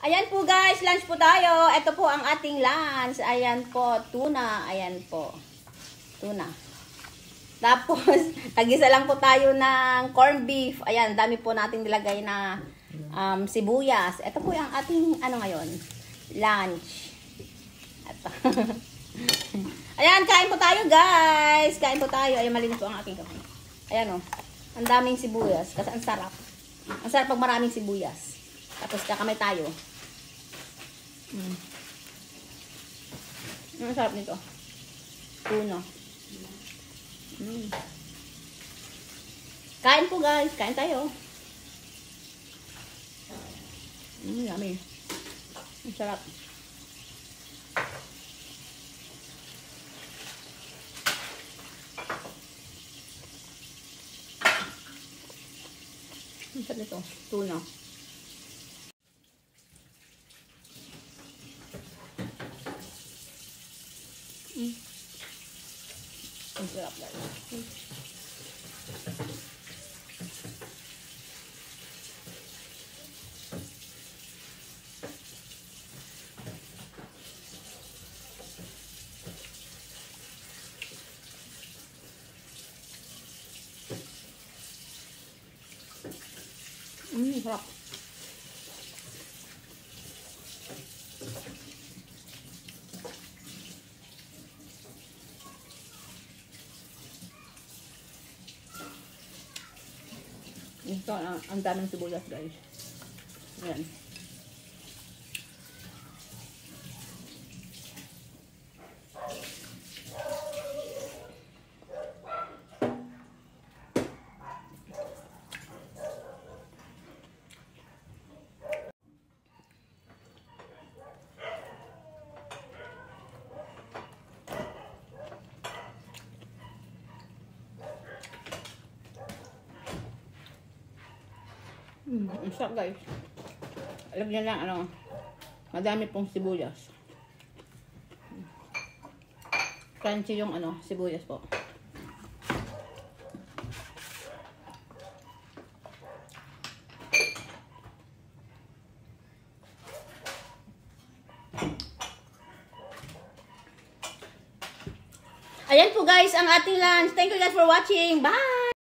Ayan po guys, lunch po tayo. Ito po ang ating lunch. Ayan po, tuna. Ayan po, tuna. Tapos, tagisa lang po tayo ng corned beef. Ayan, dami po nating nilagay na sibuyas. Ito po yung ating, ano ngayon, lunch. Ito. Ayan, kain po tayo guys. Kain po tayo. Ayan, malinis po ang aking kamay. Ayan o, ang daming sibuyas. Kasi ang sarap. Ang sarap pag maraming sibuyas. Tapos kakamay tayo. Ang sarap nito. Tuna. Kain po guys. Kain tayo. Yummy. Ang sarap. Ang sarap nito. Tuna. Ang sarap guys. Sarap. Ito, ang daming sibuyas guys. Ayan. Ang sarap guys. Alam niyo lang ano, madami pong sibuyas. Crunchy yung ano, sibuyas po. Ayan po guys ang ating lunch. Thank you guys for watching. Bye!